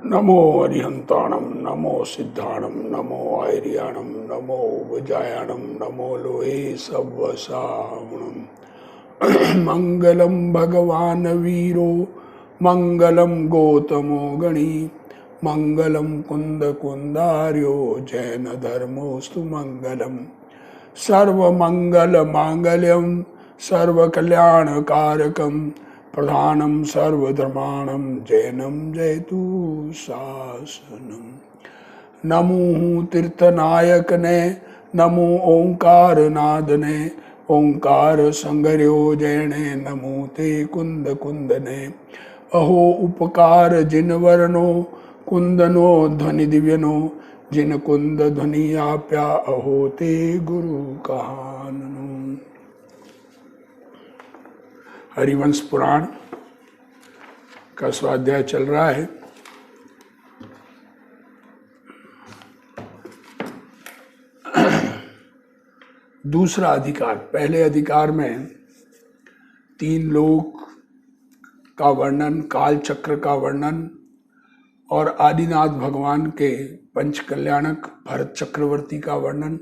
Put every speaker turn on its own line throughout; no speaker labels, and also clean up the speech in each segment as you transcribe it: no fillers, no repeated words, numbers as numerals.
नमो अरिहंताणम, नमो सिद्धाणम, नमो आयर्याणम, नमो वजायाणम, नमो लोहे सवसावणम। मंगलम भगवान वीरो, मंगलम गौतमो गणी, मंगलम कुंद कुंदार्यो, जैन धर्मोस्तु मंगलम। सर्वमंगल मांगल्यम सर्वकल्याणकारकम, प्रधानम सर्वधर्माणम, जैनम जयतु शासनम। नमो तीर्थनायक ने, नमो ओंकार नाद ने, ओंकार संगर्यो जैने, नमो ते कुंद कुंदने। अहो उपकार जिन वर्णो, कुंदनो ध्वनि दिव्यनो, जिन कुंद ध्वनि आप्या, अहो ते गुरु कहाननो। हरिवंश पुराण का स्वाध्याय चल रहा है। दूसरा अधिकार, पहले अधिकार में 3 लोक का वर्णन, काल चक्र का वर्णन और आदिनाथ भगवान के पंच कल्याणक भरत चक्रवर्ती का वर्णन।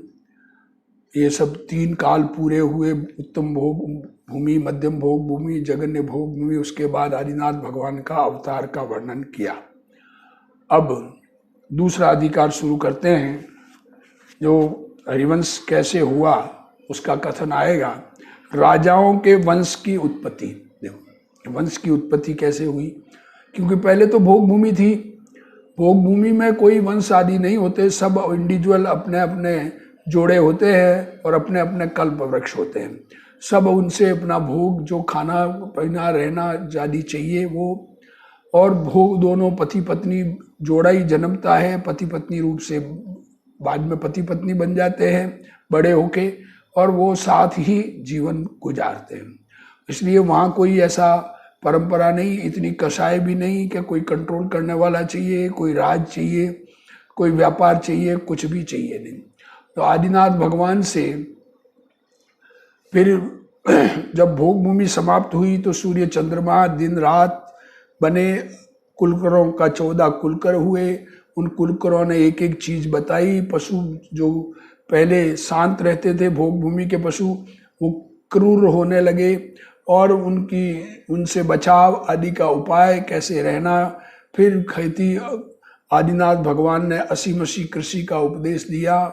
ये सब 3 काल पूरे हुए, उत्तम भोग भूमि, मध्यम भोग भूमि, जगन्य भोग भूमि। उसके बाद आदिनाथ भगवान का अवतार का वर्णन किया। अब दूसरा अधिकार शुरू करते हैं। जो हरिवंश कैसे हुआ उसका कथन आएगा। राजाओं के वंश की उत्पत्ति, देखो वंश की उत्पत्ति कैसे हुई, क्योंकि पहले तो भोग भूमि थी। भोग भूमि में कोई वंश आदि नहीं होते, सब इंडिविजुअल अपने अपने जोड़े होते हैं और अपने अपने कल्प वृक्ष होते हैं। सब उनसे अपना भोग, जो खाना पीना रहना आदि चाहिए वो, और भोग दोनों पति पत्नी जोड़ा ही जन्मता है। पति पत्नी रूप से बाद में पति पत्नी बन जाते हैं बड़े होके, और वो साथ ही जीवन गुजारते हैं। इसलिए वहाँ कोई ऐसा परंपरा नहीं, इतनी कसाई भी नहीं कि कोई कंट्रोल करने वाला चाहिए, कोई राज चाहिए, कोई व्यापार चाहिए, कुछ भी चाहिए नहीं। तो आदिनाथ भगवान से फिर जब भोग भूमि समाप्त हुई तो सूर्य चंद्रमा दिन रात बने। कुलकरों का 14 कुलकर हुए। उन कुलकरों ने एक एक चीज बताई। पशु जो पहले शांत रहते थे, भोग भूमि के पशु, वो क्रूर होने लगे, और उनसे बचाव आदि का उपाय कैसे रहना। फिर खेती, आदिनाथ भगवान ने 80 कृषि का उपदेश दिया।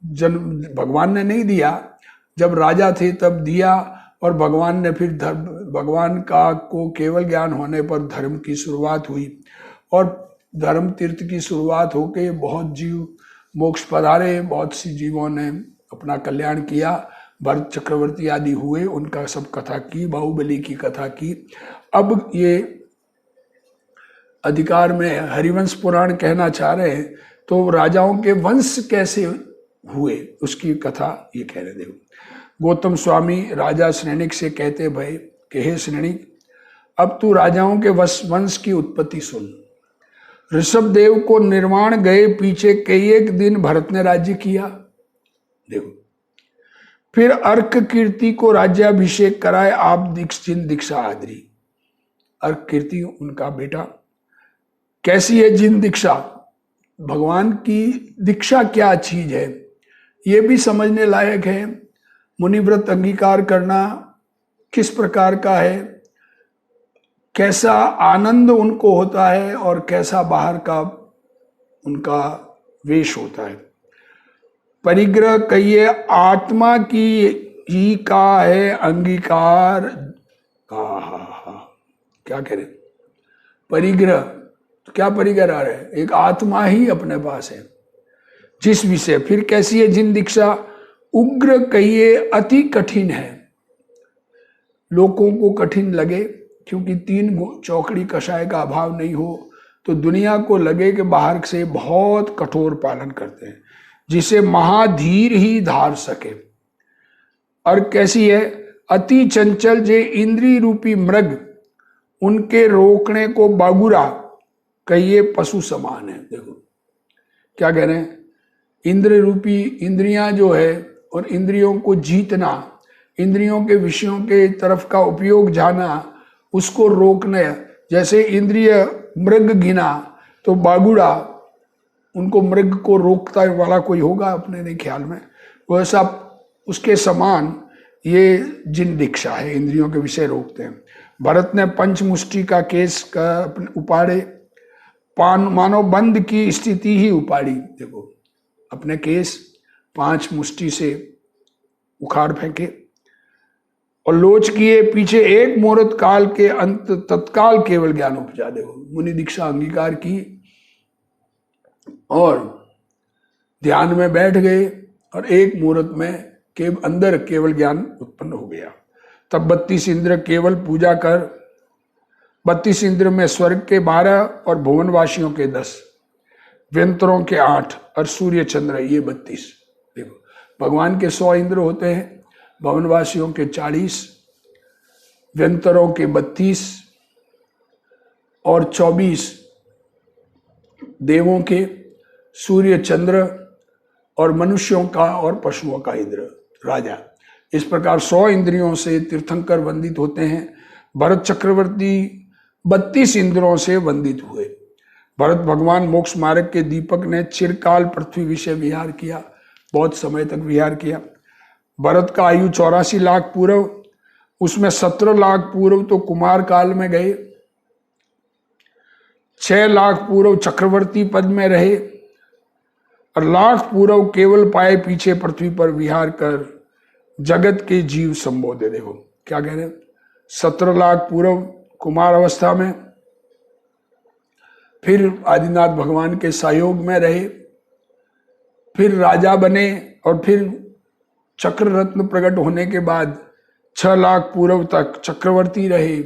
भगवान ने नहीं दिया, जब राजा थे तब दिया, और भगवान ने फिर भगवान का को केवल ज्ञान होने पर धर्म की शुरुआत हुई, और धर्म तीर्थ की शुरुआत होके बहुत जीव मोक्ष पधारे। बहुत सी जीवों ने अपना कल्याण किया। भरत चक्रवर्ती आदि हुए, उनका सब कथा की, बाहुबली की कथा की। अब ये अधिकार में हरिवंश पुराण कहना चाह रहे हैं, तो राजाओं के वंश कैसे हुए उसकी कथा ये कह रहे थे। गौतम स्वामी राजा श्रेणिक से कहते भय कि हे श्रेणिक, अब तू राजाओं के वंश की उत्पत्ति सुन। ऋषभ देव को निर्वाण गए पीछे कई एक दिन भरत ने राज्य किया। देखो, फिर अर्क कीर्ति को राज्याभिषेक कराए आप दीक्षा आदरी। अर्क कीर्ति उनका बेटा। कैसी है जिन दीक्षा, भगवान की दीक्षा क्या चीज है ये भी समझने लायक है। मुनिव्रत अंगीकार करना किस प्रकार का है, कैसा आनंद उनको होता है, और कैसा बाहर का उनका वेश होता है। परिग्रह कहिए आत्मा की ही का है अंगीकार। क्या कह रहे, परिग्रह तो क्या परिग्रह आ रहा है, एक आत्मा ही अपने पास है जिस विषय। फिर कैसी है जिन दीक्षा, उग्र कहिए अति कठिन है। लोगों को कठिन लगे, क्योंकि 3 चौकड़ी कषाय का अभाव नहीं हो तो दुनिया को लगे कि बाहर से बहुत कठोर पालन करते हैं, जिसे महाधीर ही धार सके। और कैसी है, अति चंचल जे इंद्रिय रूपी मृग, उनके रोकने को बागुरा कहिए पशु समान है। देखो क्या कह रहे हैं, इंद्र रूपी इंद्रियां जो है, और इंद्रियों को जीतना, इंद्रियों के विषयों के तरफ का उपयोग जाना, उसको रोकने, जैसे इंद्रिय मृग घिना तो बागुड़ा, उनको मृग को रोकता वाला कोई होगा अपने नहीं ख्याल में, वैसा उसके समान ये जिन दीक्षा है, इंद्रियों के विषय रोकते हैं। भरत ने पंचमुष्टि का केस का उपाड़े, मानव बंद की स्थिति ही उपाड़ी। देखो, अपने केस 5 मुष्टि से उखाड़ फेंके और लोच किए पीछे, एक मुहूर्त काल के अंत तत्काल केवल ज्ञान उपजा। देखो, मुनि दीक्षा अंगीकार की और ध्यान में बैठ गए और एक मुहूर्त में के अंदर केवल ज्ञान उत्पन्न हो गया। तब 32 इंद्र केवल पूजा कर, 32 इंद्र में स्वर्ग के 12 और भुवनवासियों के 10, व्यंतरों के 8 और सूर्य चंद्र ये 32। देखो, भगवान के 100 इंद्र होते हैं, भुवनवासियों के 40, व्यंतरों के 32 और 24 देवों के, सूर्य चंद्र और मनुष्यों का और पशुओं का इंद्र राजा। इस प्रकार 100 इंद्रियों से तीर्थंकर वंदित होते हैं। भरत चक्रवर्ती 32 इंद्रों से वंदित हुए। भरत भगवान मोक्ष मार्ग के दीपक ने चिरकाल पृथ्वी विषय विहार किया, बहुत समय तक विहार किया। भरत का आयु 84 लाख पूर्व, उसमें 17 लाख पूर्व तो कुमार काल में गए, 6 लाख पूर्व चक्रवर्ती पद में रहे और लाख पूर्व केवल पाए पीछे पृथ्वी पर विहार कर जगत के जीव संबोधे। देखो क्या कह रहे हैं, 17 लाख पूर्व कुमार अवस्था में, फिर आदिनाथ भगवान के सहयोग में रहे, फिर राजा बने और फिर चक्र रत्न प्रकट होने के बाद 6 लाख पूर्व तक चक्रवर्ती रहे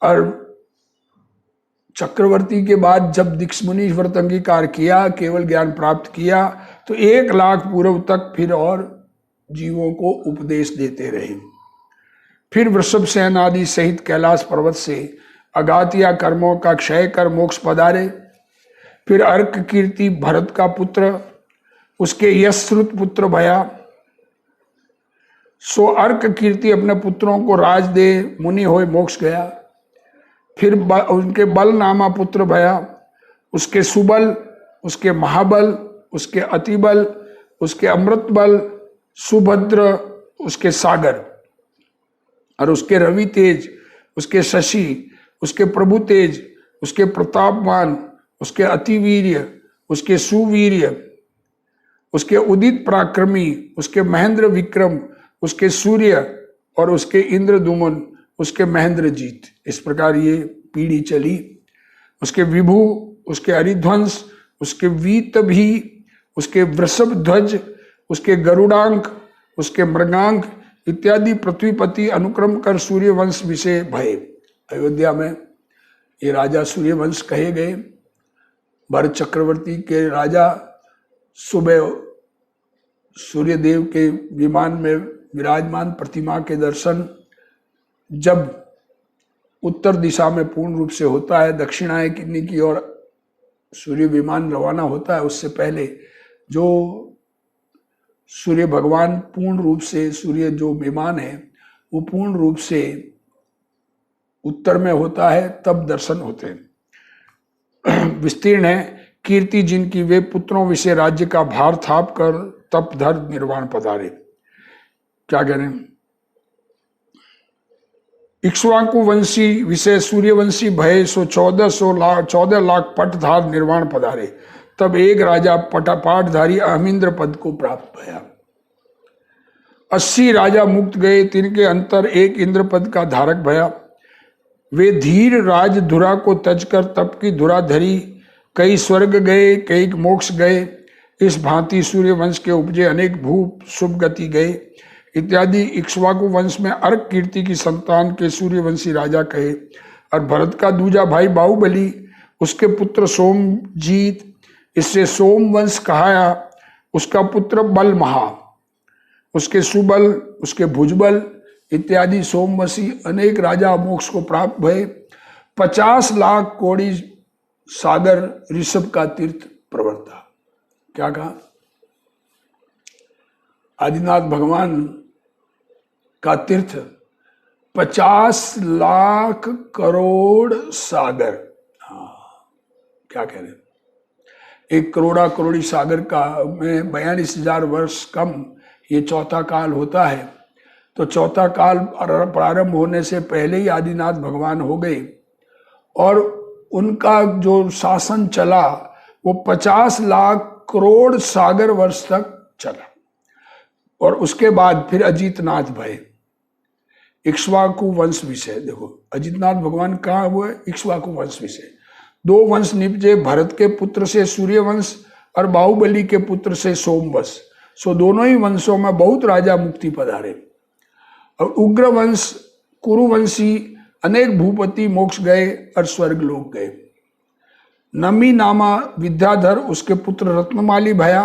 और चक्रवर्ती के बाद जब दीक्षमुनि व्रत अंगीकार किया, केवल ज्ञान प्राप्त किया, तो 1 लाख पूर्व तक फिर और जीवों को उपदेश देते रहे। फिर वृषभ सेन आदि सहित कैलाश पर्वत से अगातिया कर्मों का क्षय कर मोक्ष पधारे। फिर अर्क कीर्ति भरत का पुत्र, उसके यशश्रुत पुत्र भया। सो अर्क कीर्ति अपने पुत्रों को राज दे मुनि होए मोक्ष गया। फिर उनके बल नामा पुत्र भया, उसके सुबल, उसके महाबल, उसके अतिबल, उसके अमृत बल, सुभद्र, उसके सागर और उसके रवि तेज, उसके शशि, उसके प्रभु तेज, उसके प्रतापमान, उसके अतिवीर्य, उसके सुवीर्य, उसके उदित पराक्रमी, उसके महेंद्र विक्रम, उसके सूर्य और उसके इंद्र दुमन, उसके महेंद्र जीत। इस प्रकार ये पीढ़ी चली। उसके विभु, उसके हरिध्वंस, उसके वीतभी, उसके वृषभ ध्वज, उसके गरुडांक, उसके मृगांक इत्यादि पृथ्वीपति अनुक्रम कर सूर्यवंश विषय भय। अयोध्या में ये राजा सूर्यवंश कहे गए। भरत चक्रवर्ती के राजा सुबह सूर्यदेव के विमान में विराजमान प्रतिमा के दर्शन जब उत्तर दिशा में पूर्ण रूप से होता है, दक्षिणायनी की ओर सूर्य विमान रवाना होता है, उससे पहले जो सूर्य भगवान पूर्ण रूप से, सूर्य जो विमान है वो पूर्ण रूप से उत्तर में होता है, तब दर्शन होते हैं। विस्तीर्ण है कीर्ति जिनकी, वे पुत्रों विषय राज्य का भार थाप कर तप धर निर्वाण पधारे। क्या कह रहे हैं, इक्ष्वाकु वंशी विषय सूर्यवंशी भय, सो 14 लाख पटधार निर्वाण पधारे। तब एक राजा पाटधारी अहमिंद्र पद को प्राप्त भया। 80 राजा मुक्त गए, तिनके अंतर एक इंद्र पद का धारक भया। वे धीर राज धुरा को तज कर तप की धुरा धरी, कई स्वर्ग गए कई मोक्ष गए। इस भांति सूर्यवंश के उपजे अनेक भूप शुभ गति गए इत्यादि। इक्ष्वाकु वंश में अर्क कीर्ति की संतान के सूर्यवंशी राजा कहे। और भरत का दूजा भाई बाहुबली, उसके पुत्र सोमजीत, इससे सोमवंश कहाया। उसका पुत्र बल महा, उसके सुबल, उसके भुजबल इत्यादि सोमवंशी अनेक राजा मोक्ष को प्राप्त भये। 50 लाख कोड़ी सागर ऋषभ का तीर्थ प्रवर्ता। क्या कहा, आदिनाथ भगवान का तीर्थ 50 लाख करोड़ सागर। हाँ, क्या कह रहे हैं, एक करोड़ा करोड़ी सागर का में 42,000 वर्ष कम, ये चौथा काल होता है। तो चौथा काल प्रारंभ होने से पहले ही आदिनाथ भगवान हो गए और उनका जो शासन चला वो 50 लाख करोड़ सागर वर्ष तक चला। और उसके बाद फिर अजितनाथ भय, इक्ष्वाकु वंश विषय। देखो अजितनाथ भगवान कहाँ हुए, इक्ष्वाकु वंश विषय। 2 वंश निपजे, भरत के पुत्र से सूर्यवंश और बाहुबली के पुत्र से सोमवंश। सो दोनों ही वंशों में बहुत राजा मुक्ति पधारे। और उग्र वंश कुरुवंशी अनेक भूपति मोक्ष गए और स्वर्ग लोक गए। नमी नामा विद्याधर, उसके पुत्र रत्नमाली भया,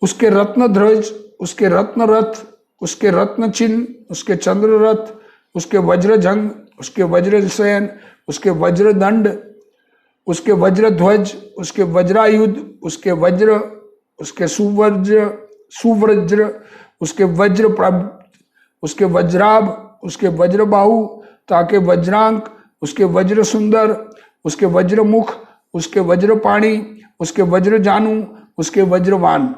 उसके रत्नध्वज, उसके रत्नरथ, उसके रत्न चिन्ह, उसके चंद्ररथ, उसके वज्रजंग, उसके वज्रसेन, उसके वज्रदंड, उसके वज्रध्वज, उसके वज्रायुध, उसके वज्र, उसके सुवज्र, उसके वज्र प्रभ, उसके वज्राभ, उसके वज्रबाहु, ताके वज्रांक, उसके वज्र सुंदर, उसके वज्रमुख, उसके वज्रपाणी, उसके वज्रजानु, उसके वज्रवान,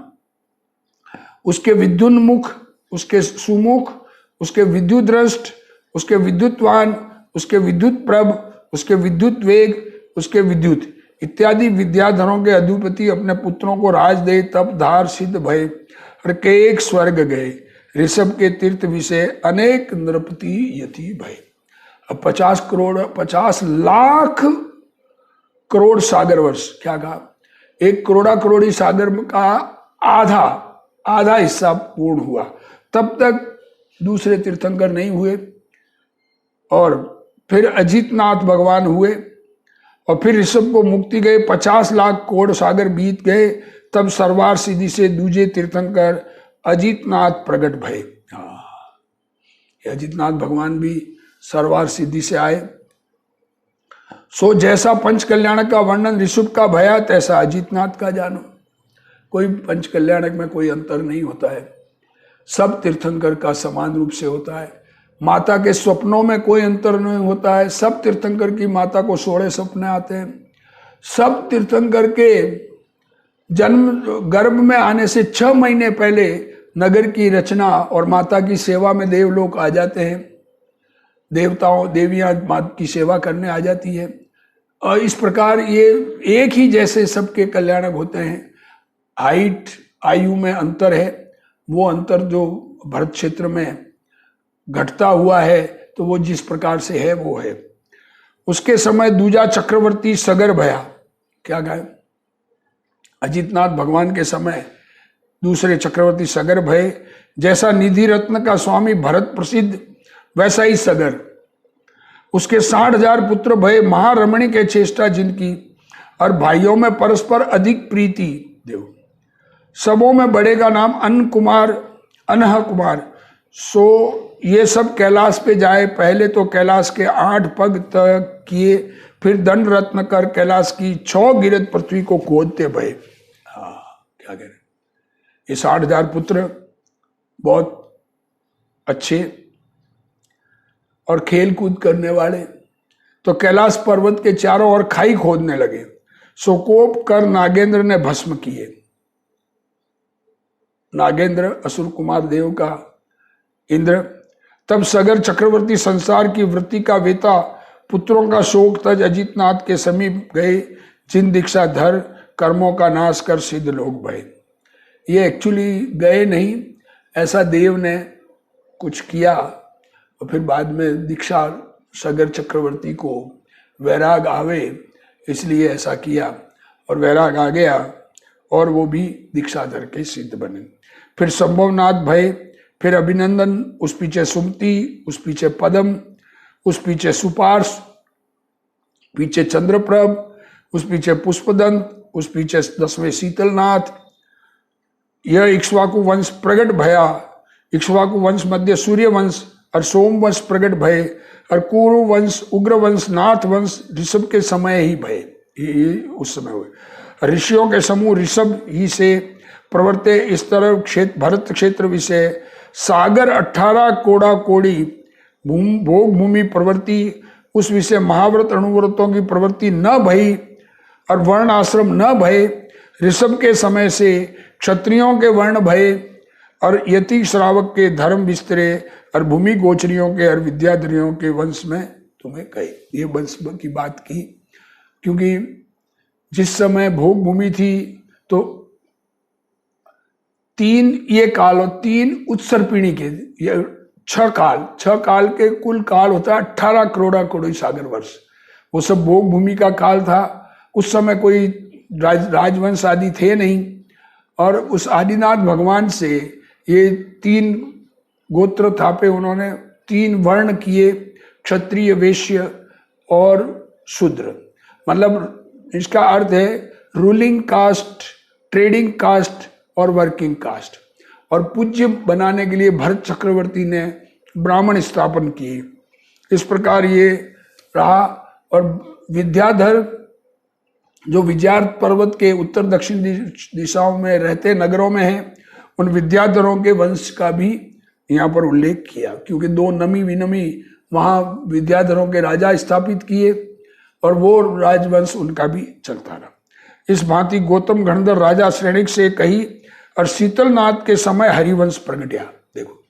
उसके विद्युन्मुख, उसके सुमुख, उसके विद्युत दृष्ट, उसके विद्युतवान, उसके विद्युत प्रभ, उसके विद्युत वेग, उसके विद्युत इत्यादि विद्याधरों के अधिपति अपने पुत्रों को राज दे तप धार सिद्ध भय और के एक स्वर्ग गए। ऋषभ के तीर्थ विषय अनेक नृपति यति भय। अब 50 लाख करोड़ सागर वर्ष, क्या कहा, 1 करोड़ा करोड़ी सागर का आधा हिस्सा पूर्ण हुआ। तब तक दूसरे तीर्थंकर नहीं हुए और फिर अजितनाथ भगवान हुए और फिर ऋषभ को मुक्ति गए। 50 लाख करोड़ सागर बीत गए, तब सरवार सिद्धि से दूजे तीर्थंकर अजितनाथ प्रकट भय। अजितनाथ भगवान भी सरवार सिद्धि से आए। सो जैसा पंच कल्याणक का वर्णन ऋषभ का भया, तैसा अजितनाथ का जानो। कोई पंच कल्याणक में कोई अंतर नहीं होता है, सब तीर्थंकर का समान रूप से होता है। माता के स्वप्नों में कोई अंतर नहीं होता है, सब तीर्थंकर की माता को 16 सपने आते हैं। सब तीर्थंकर के जन्म गर्भ में आने से 6 महीने पहले नगर की रचना और माता की सेवा में देवलोक आ जाते हैं, देवियां माता की सेवा करने आ जाती है। और इस प्रकार ये एक ही जैसे सबके कल्याणक होते हैं। हाइट आयु में अंतर है, वो अंतर जो भरत क्षेत्र में घटता हुआ है तो वो जिस प्रकार से है वो है। उसके समय दूजा चक्रवर्ती सगर भया, क्या कहा, अजितनाथ भगवान के समय दूसरे चक्रवर्ती सगर भय। जैसा निधि रत्न का स्वामी भरत प्रसिद्ध, वैसा ही सगर। उसके 60,000 पुत्र भय, महारमणी के चेष्टा जिनकी, और भाइयों में परस्पर अधिक प्रीति देव। सबों में बड़े का नाम अन्न कुमार, अनह कुमार। सो ये सब कैलाश पे जाए। पहले तो कैलाश के 8 पग तक किए, फिर दंड रत्न कर कैलाश की 6 गिरद पृथ्वी को खोदते भय। क्या कह रहे, ये 60,000 पुत्र बहुत अच्छे और खेल कूद करने वाले, तो कैलाश पर्वत के चारों ओर खाई खोदने लगे। सोकोप कर नागेंद्र ने भस्म किए। नागेंद्र असुर कुमार देव का इंद्र। तब सगर चक्रवर्ती संसार की वृत्ति का वेता पुत्रों का शोक तज अजितनाथ के समीप गए, जिन दीक्षा धर कर्मों का नाश कर सिद्ध लोग भय। ये एक्चुअली गए नहीं, ऐसा देव ने कुछ किया और फिर बाद में दीक्षा सगर चक्रवर्ती को वैराग आवे इसलिए ऐसा किया और वैराग आ गया और वो भी दीक्षा धर के सिद्ध बने। फिर संभवनाथ भय, फिर अभिनंदन, उस पीछे सुमति, उस पीछे पदम, उस पीछे सुपार्श, पीछे चंद्रप्रभ, उस पीछे पुष्पदंत, उस पीछे 10वें शीतलनाथ। यह इक्ष्वाकु वंश प्रगट भया। इक्ष्वाकु वंश मध्य सूर्य वंश और सोम वंश प्रगट भय, और कुरु वंश, उग्र वंश, नाथ वंश ऋषभ के समय ही भय। ये उस समय हुए। ऋषियों के समूह ऋषभ ही से प्रवर्ते। इस तरह क्षेत्र भरत क्षेत्र विषय सागर 18 कोड़ा कोड़ी भोग भूमि प्रवृत्ति, उस विषय महाव्रत अणुव्रतों की प्रवृत्ति न भई और वर्ण आश्रम न भये, ऋषभ के समय से क्षत्रियों के वर्ण भये, और यति श्रावक के धर्म विस्तरे, और भूमि गोचरियों के और विद्याधरियों के वंश में तुम्हें कहे। ये वंश की बात की, क्योंकि जिस समय भोग भूमि थी तो 3 ये काल और 3 उत्सर पीढ़ी के, ये 6 काल के कुल काल होता है 18 करोड़ सागर वर्ष। वो सब भोग भूमि का काल था। उस समय कोई राजवंश आदि थे नहीं, और उस आदिनाथ भगवान से ये 3 गोत्र थापे, उन्होंने 3 वर्ण किए, क्षत्रिय, वैश्य और शूद्र। मतलब इसका अर्थ है रूलिंग कास्ट, ट्रेडिंग कास्ट और वर्किंग कास्ट। और पूज्य बनाने के लिए भरत चक्रवर्ती ने ब्राह्मण स्थापन किए। इस प्रकार ये रहा। और विद्याधर जो विजयार्थ पर्वत के उत्तर दक्षिण दिशाओं में रहते नगरों में हैं, उन विद्याधरों के वंश का भी यहाँ पर उल्लेख किया, क्योंकि 2 नमी विनमी वहाँ विद्याधरों के राजा स्थापित किए, और वो राजवंश उनका भी चलता रहा। इस भांति गौतम गणधर राजा श्रेणिक से कही, और शीतलनाथ के समय हरिवंश प्रगट्या। देखो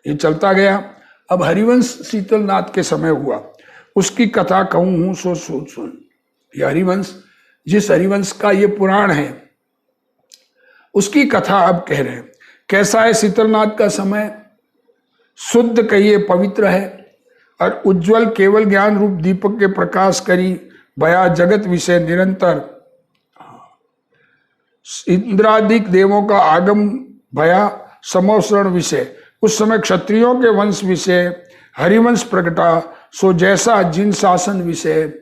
ये चलता गया। अब हरिवंश शीतलनाथ के समय हुआ, उसकी कथा कहूँ हूँ सो सुन। ये हरिवंश, जिस हरिवंश का ये पुराण है, उसकी कथा अब कह रहे हैं। कैसा है शीतलनाथ का समय? शुद्ध कहिए पवित्र है, और उज्जवल केवल ज्ञान रूप दीपक के प्रकाश करी, भया जगत विषय निरंतर, इंद्रादिक देवों का आगम भया समोसरण विषय। उस समय क्षत्रियों के वंश विषय हरिवंश प्रकटा, सो जैसा जिन शासन विषय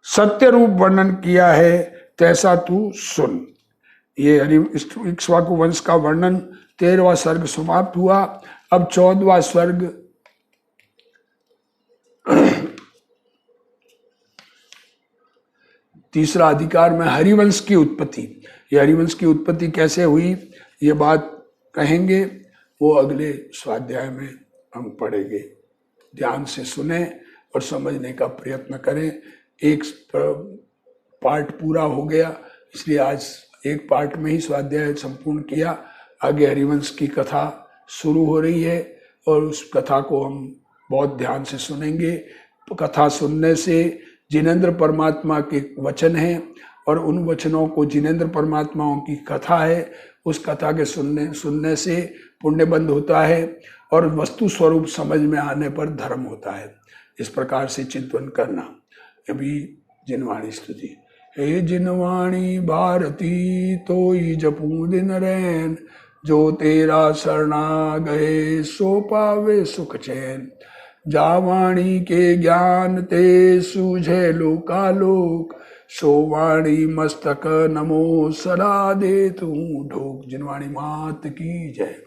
सत्य रूप वर्णन किया है, तैसा तू सुन। ये इक्ष्वाकु वंश का वर्णन 13वां सर्ग समाप्त हुआ। अब 14वां सर्ग तीसरा अधिकार में हरिवंश की उत्पत्ति। ये हरिवंश की उत्पत्ति कैसे हुई, ये बात कहेंगे, वो अगले स्वाध्याय में हम पढ़ेंगे। ध्यान से सुने और समझने का प्रयत्न करें। एक पार्ट पूरा हो गया, इसलिए आज एक पार्ट में ही स्वाध्याय संपूर्ण किया। आगे हरिवंश की कथा शुरू हो रही है, और उस कथा को हम बहुत ध्यान से सुनेंगे। कथा सुनने से जिनेंद्र परमात्मा के वचन हैं, और उन वचनों को जिनेंद्र परमात्माओं की कथा है, उस कथा के सुनने से पुण्य बंद होता है, और वस्तु स्वरूप समझ में आने पर धर्म होता है। इस प्रकार से चिंतन करना। अभी जिनवाणी स्तुति। हे जिनवाणी भारती तोई जपू दिन रैन, जो तेरा शरणा गए सो पावे सुख चैन। जावाणी के ज्ञान ते सूझे लोकालोक, सो वाणी मस्तक नमो सदा दे तू ढोक। जिनवाणी मात की जय।